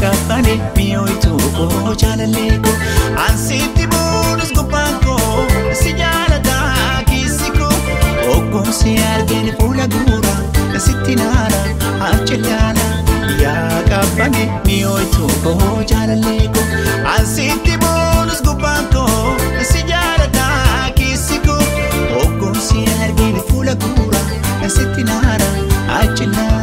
kapane miyoitu ko jaalaleko ansitti bonus gopako si jaalata kisiko ogonsi argene fuula gura sitti nara achilala ya kapane miyoitu ko jaalaleko ansitti bonus gopako si jaalata kisiko ogonsi argene fuula gura sitti nara achilala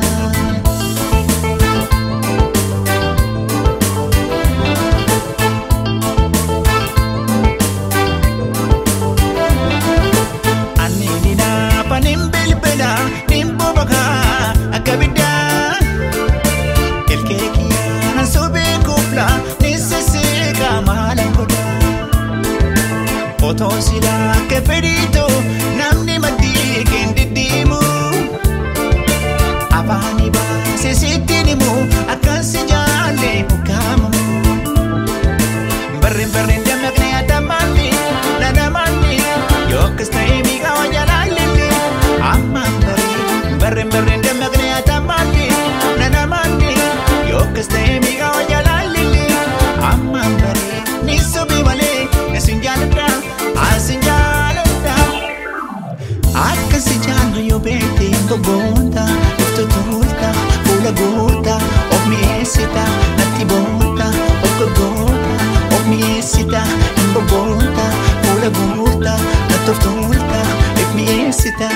Oton sila ke perito namni mati kendidimu Abani ba se sitinimu akan sejale bukamu Berrin demakne adamani nadamani yo kestai mi kawajalalili Amman berrin demakne adamani nadamani yo kestai mi kawajalalili Amman ni sobi wale esinjalata Akka si jaallu yoo beekte boboonta Oftu tuulta fuula goota Of mi'eessita natti boonta Of goggoota of mi'eessita boboonta fuula goota Natti of tuulta if mi'eessita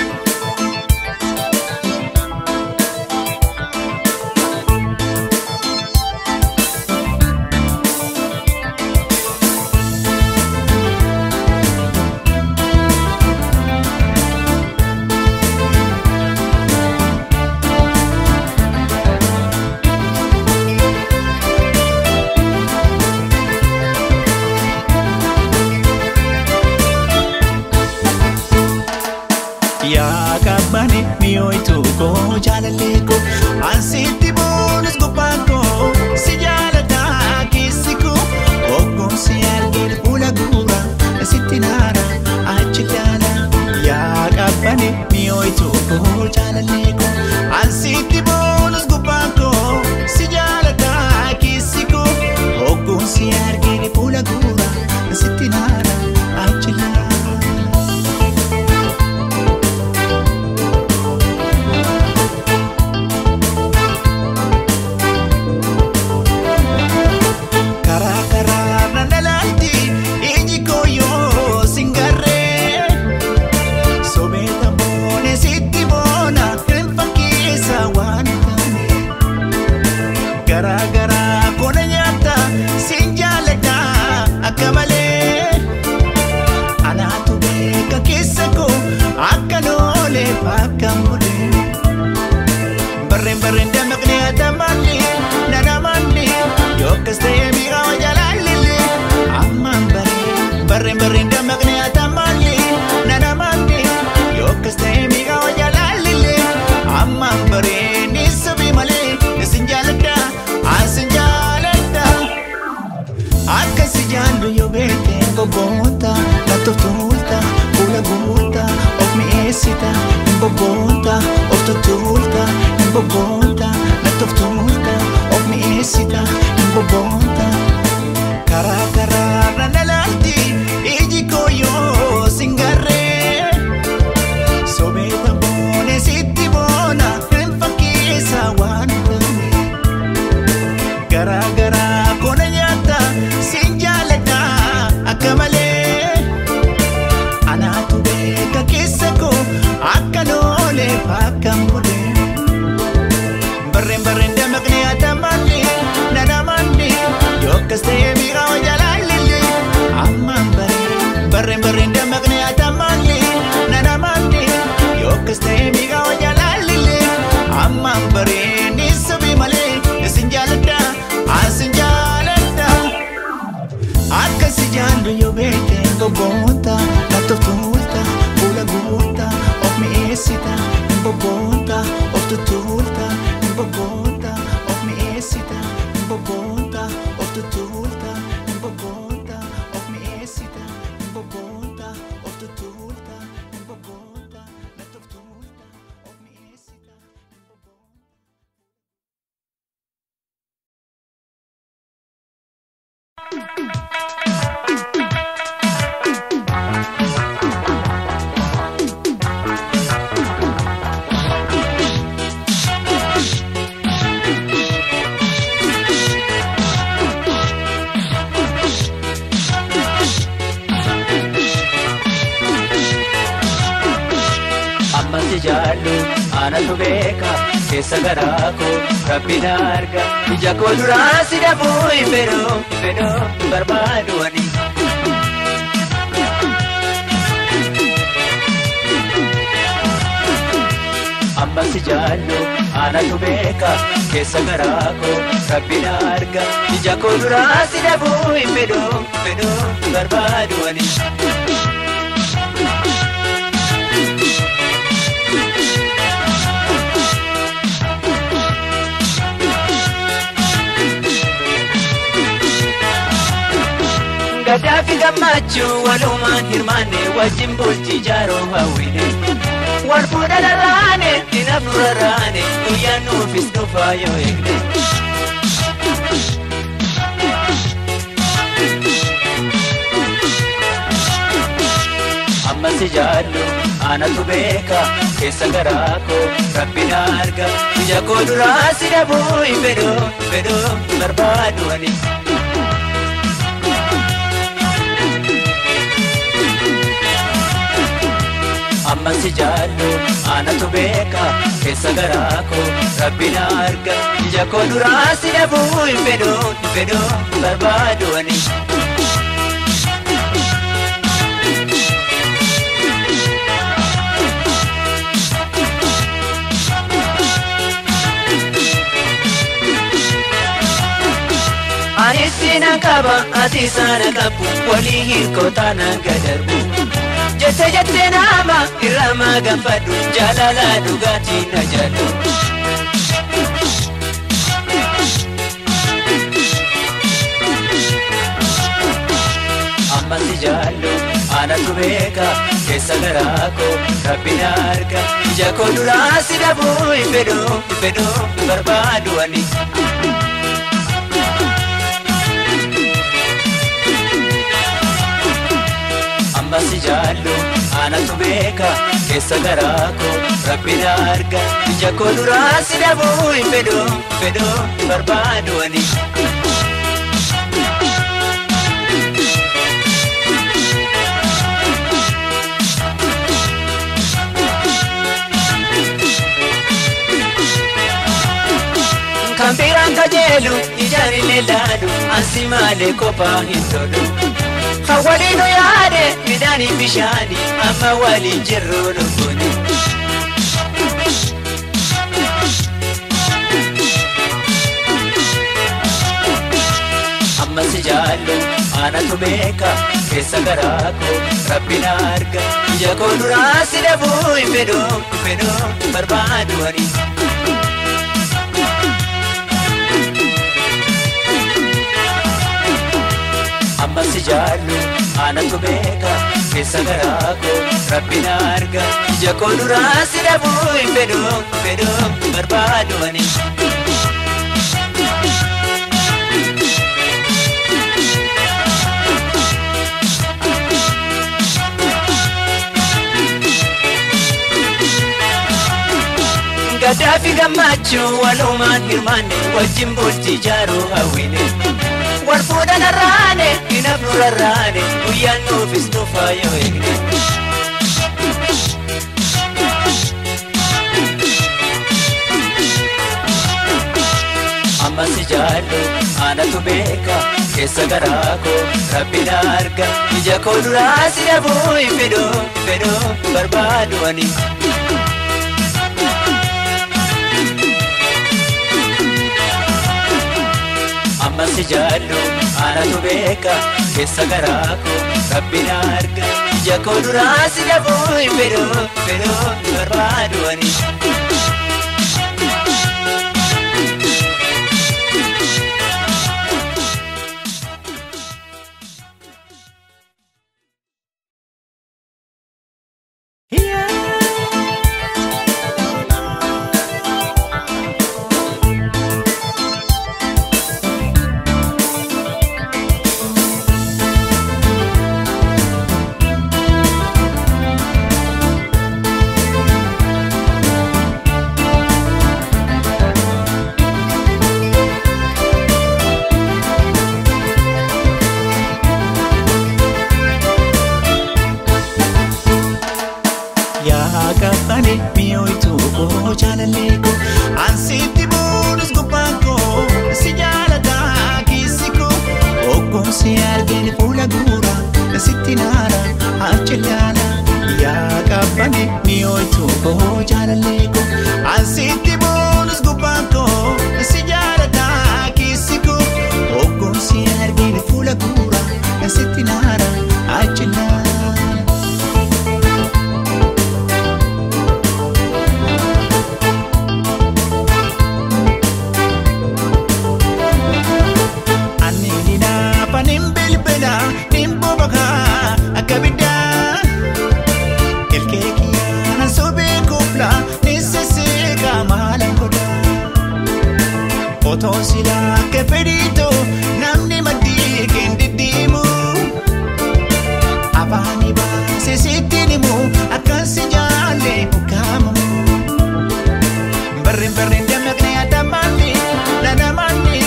Ya kabane miyoitu ko jaalaleko ansitti bonus gopako si jaalata kisiko ogonsi argene fuula gura sitti nara achilala ya kabane miyoitu ko jaalaleko ansitti bonus gopako si jaalata kisiko ogonsi argene fuula gura sitti nara achilala Gara kona nyata sinjalata akamale Anatu beka kisako akanole pakamule Barren demakne adamani nadamani yokaste mi gawajalalili Amman barren demakne adamani nadamani yokaste mi gawajalalili Amman barren isabi male sinjalata Akka si jaallu yoo beekte boboonta Natti of tuulta fuula goota Of mi'eessita boboonta Of tuulta boboonta Natti of tuulta of mi'eessita boboonta Karaa nalaalti iji koo yoo singarree Sobeeta boone sitti boona hin fakkeessa waan Gara kona nyata sinjalata akamale Anatu beka kisako akanole pakamule Barren demakne adamani nadamani yokaste mi gawajalalili Amman barren demakne adamani nadamani yokaste mi gawajalalili Amman barren isabi male sinjalata Akka si jaallu yoo beekte boboonta Natti of tuulta fuula goota Of mi'eessita boboonta Of tuulta boboonta Of mi'eessita boboonta Of tuulta boboonta Of mi'eessita boboonta Of tuulta boboonta Natti of tuulta of mi'eessita Jallu ana tu beka kesa garako rabbina arga ija ko durasi da boy pero barbadu ani amma si jallu ana tu beka kesa garako rabbina arga ija ko durasi da boy pero barbadu ani Gaddafi gammachu walumaan hirmaanne wajjin bultii jaaroo hawwine wal fuudha dharraane dinaaf nu rarraane guyyaan nuufis dhufaa yoo eegne amma si jaallu anatu beeka keessa garaa koo rabbina arga ija koo duraa si dhabuu hin fedhoo barbaadu ani amma si jaallu anatu beeka keessa garaa koo rabbina arga ija koo duraa si dhabuu hin fedhoo barbaadu ani ani sina kaba ati sana kabu wali hirkota nagadarbu jette nama irama gambadu jalala dugati najadu amma si jallu anatu beeka keessa garaa koo rabbina arga ija koo duraa si dhabuu hin fedhoo barbaadu ani amma si jaallu anatu beeka keessa garaa koo rabbina arga ija koo duraa si dhabuu hin fedhoo barbaadu ani kan biraan kajeelu ijaan illee laalu ansi malee kophaa hin tolu Hawalino yaade midani bishani amma wali jirru nukuni amma si jaallu anatu beeka keessa garaa koo rabbina arga ija koo duraa si dhabuu hin fedhoo barbaadu ani amma si jaallu anatu beeka keessa garaa koo rabbina arga ija koo duraa si dhabuu hin fedhoo barbaadu ani Gaddafi gammachu walumaan hirmaanne wajjin bultii jaaruu hawwine wal fuudha dharraane dinaaf nu rarraane guyyaan nuufis dhufaa yoo eegne amma si jaallu anatu beeka keessa garaa koo rabbina arga ija koo duraa si dhabuu hin fedhoo barbaadu ani amma si jaallu anatu beeka keessa garaa koo rabbina arga ija koo duraa si dhabuu hin fedhoo barbaadu ani akka fedhiito namni maddii kendidiimu afaani baase sitti himu akkan si jaalle ukaamu barreen barreen dammaqnee adammanni nanamanni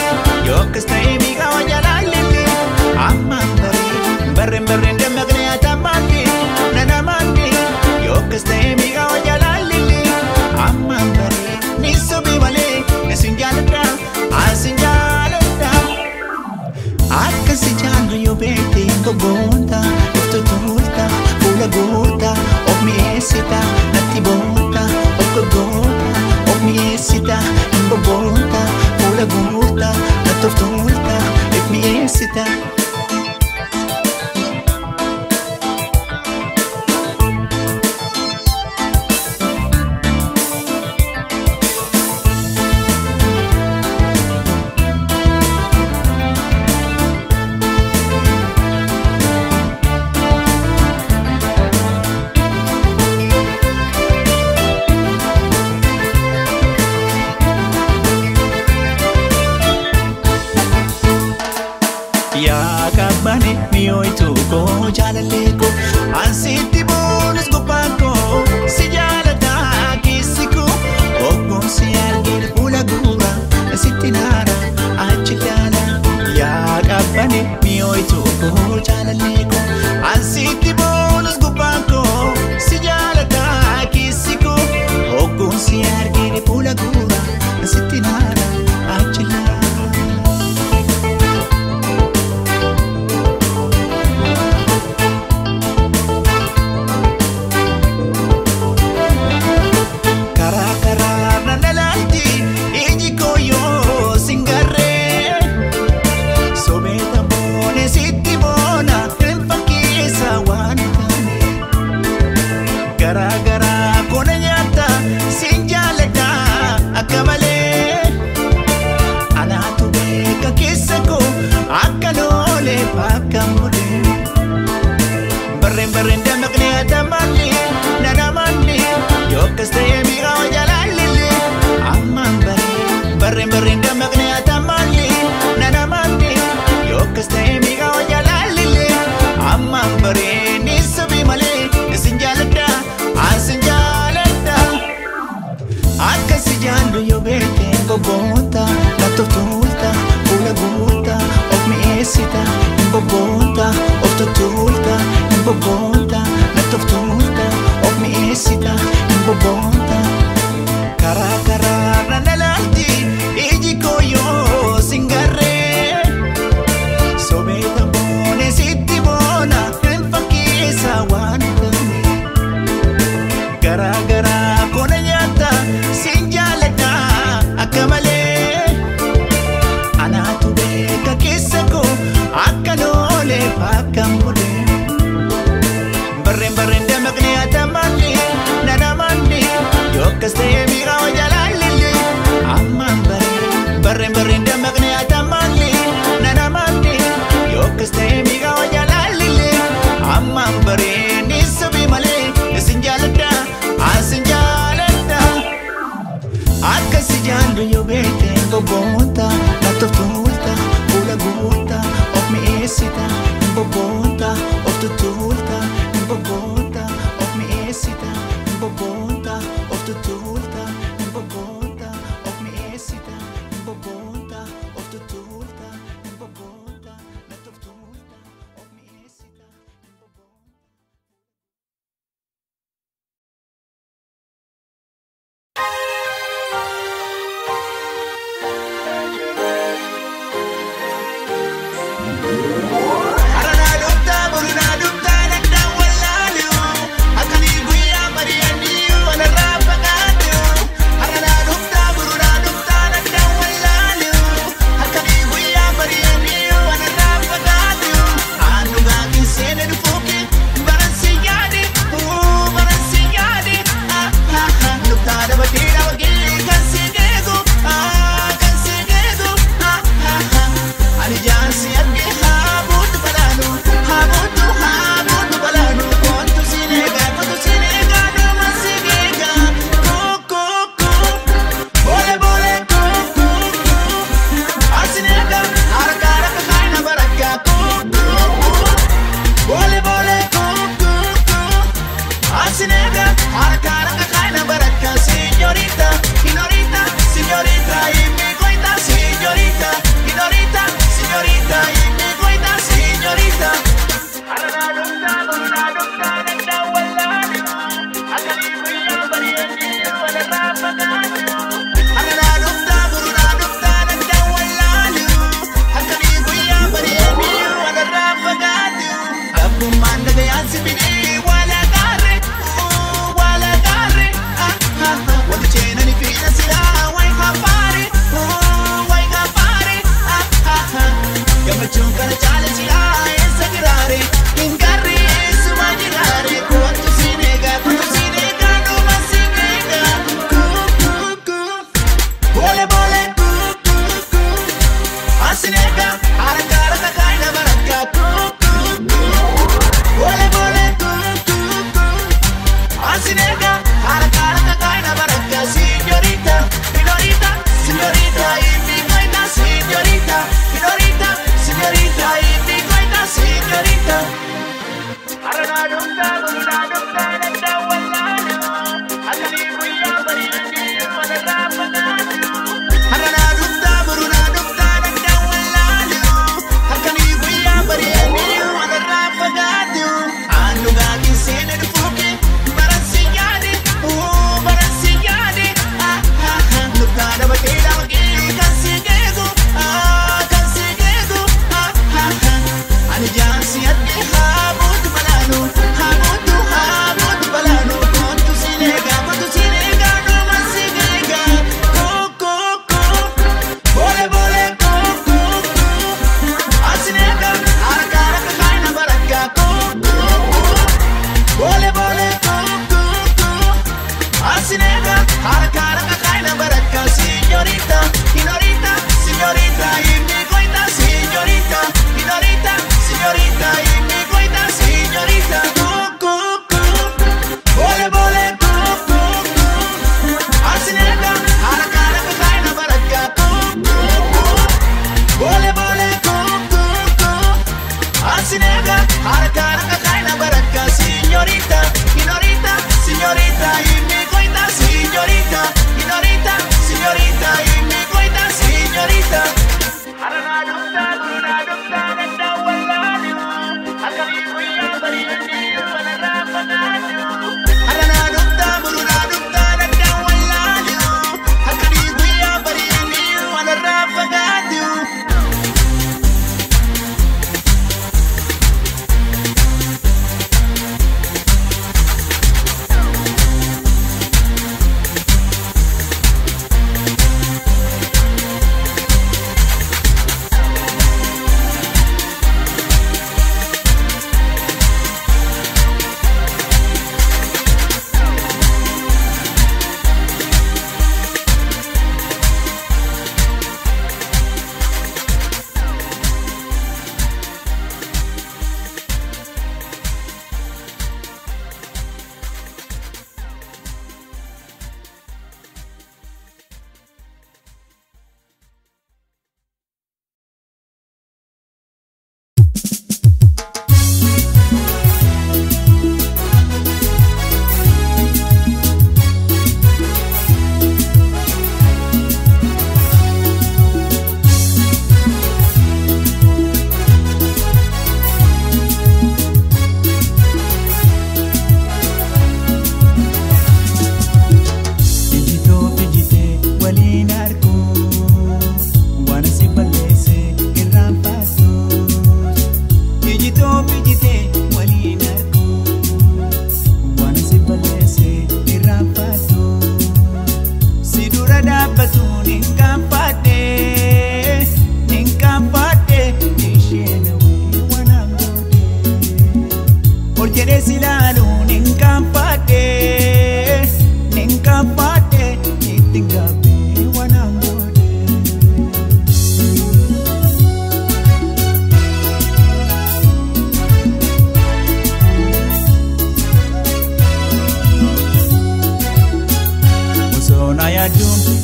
yoo akkas ta'e miigaa wajalaalilli ammaan barreen barreen dammaqnee adammanni nanamanni yoo akkas ta'e miigaa wajalaalilli ammaan barreen ni sobii malee asin jaaladha asin jaaladha akka si jaallu yoo beekte boboonta iftotolta fuula goota of mi'eessita natti boonta of gogoota of mi'eessita boboonta fuula goota natti of tolta if mi'eessita. Yaa kabbane mi'ooytu koo jaalallee koo ansitti boonus gubbaan koo si jaalladha keessi koo oggoon si argine fuula guura sitti naara achi laala. Yaa kabbane mi'ooytu koo jaalallee koo ansitti boonus gubbaan koo si jaalladha keessi koo oggoon si argine fuula guura sitti naara achi laala. Barreen dammaqnee adammanni nanamanni yoo akkas ta'e miigaa wajalaalilli ammaan barreen dammaqnee adammanni nanamanni yoo akkas ta'e miigaa wajalaalilli ammaan bareen ni sobii malee isin jaaladha asin jaaladha akka si jaallu yoo beekte boboonta natti of tolta fuula goota of mi'eessita boboonta of tolta boboonta natti of tolta of mi'eessita boboonta karaa karaa nalaalti iji koo yoo sin garree sobeeta boone sitti boona hin fakkeessa waan ta'e garaa garaa koona nyaata sin jaaladha akka malee anaatu beeka keessa koo akka loolee fakka mulee. Barreen dammaqnee adammanni nanamanni yoo akkas ta'e miigaa wajalaalilli ammaan barreen dammaqnee adammanni nanamanni yoo akkas ta'e miigaa wajalaalilli ammaan bareen ni sobii malee isin jaaladha asin jaaladha akka si jaallu yoo beekte boboonta natti of tolta fuula goota of mi'eessita boboonta of tolta boboonta of mi'eessita boboonta of tolta boboonta of mi'eessita boboonta of tolta boboonta natti of tolta of mi'eessita boboonta. Bole bole Asinega, haraka kaina baraka Signorita, signorita, signorita Imi goita, signorita, signorita, signorita Imi goita, signorita Arana dokta, nanda walani Akali buya bari andi wala rapagani Arana dokta, nanda walani Akali buya bari andi wala rapagani Abu manda gaya sibini wala Chunka na chale sila esa girare Ingarri suma girare Kuantu sinega no masinega Bole bole Asinega haraka kaina baraka Bole bole Asinega haraka kaina baraka Signorita, signorita, signorita Imi goita, signorita, signorita Signorita, imi goita, signorita Arana dokta, nanda walani Akali buya bari andi wala rapagani Arana dokta, nanda walani Akali buya bari andi wala rapagani Anu gaki sene dufuki Baransignani Dokta da batida maki Kansigego Ani jansi ati habut balanu Kontu sinega no masinega Bole bole Asinega haraka kaina baraka Bole bole Asinega haraka kaina baraka Signorita, signorita, signorita Imi goita, signorita, signorita Signorita, imi goita, signorita Bole bole Asinega haraka kaina baraka Bole bole Asinega haraka kaina baraka Signorita, signorita, signorita Imi goita, signorita, signorita, signorita Imi goita, signorita Arana dokta, nanda walani Akali buya bari andi wala rapagani Arana dokta, nanda walani Akali buya bari andi wala rapagani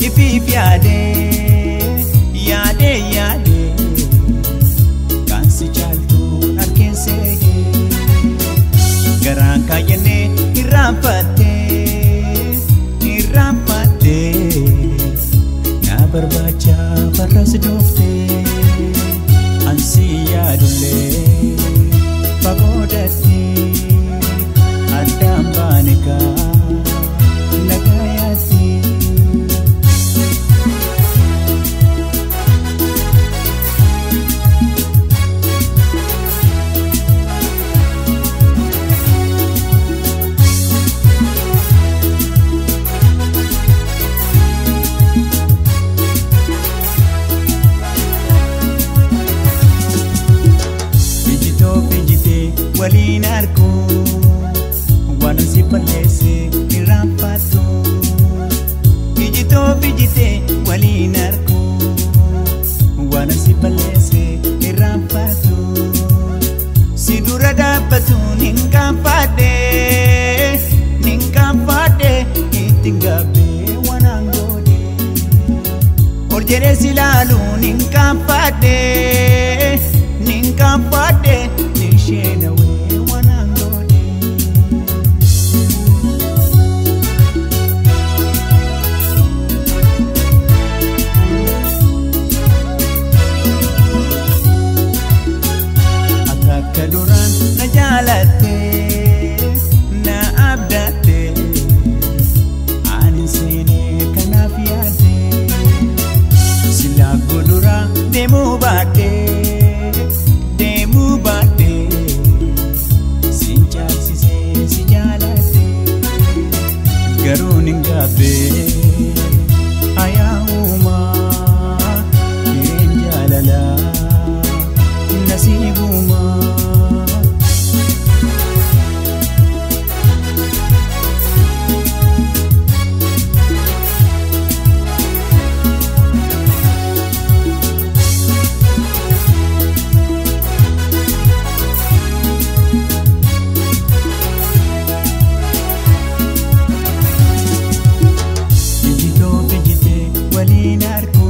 Ifif yaade yaade yaade kan si chaltu waliin argu waan si balleesse irraanfatu ijitoo bijite waliin argu waan si balleesse irraanfatu si dura dhaabbatu ninkaanfadhe ittiin gabbee waan goone orjere silaalu ninkaanfadhe nishenawe waan goone akka duraan na jaalatte na abdatte ani seene kanaaf yaadde silaa godura deemuu baadhe sin caalsisee si jaalatte garuu nin gabbe ayaahuma hireen jaalala nasiibuma waliin argu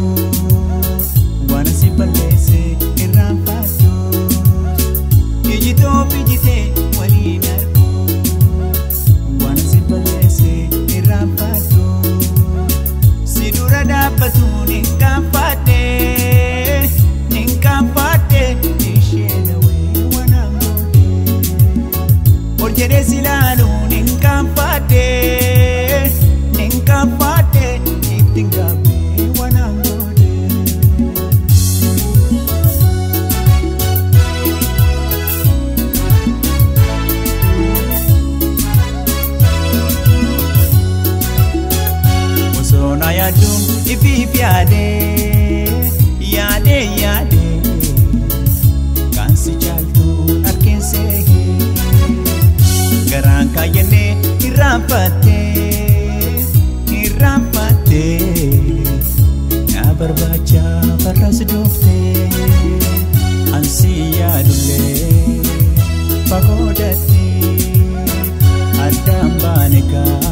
waan si balleesse irraanfatu ijitoo bijite waliin argu waan si balleesse irraanfatu si dura dhaabbatu ninkaanfadhe nishenawe waan goone orjere silaalu ninkaanfadhe ittiin gabbee Sona yaadum ifiif yaade kan si caaltu harkeen seege garaan kaayyannee irraanfatte na barbaacha farras doofte ansi yaadullee fagoodatte addaan baane gaa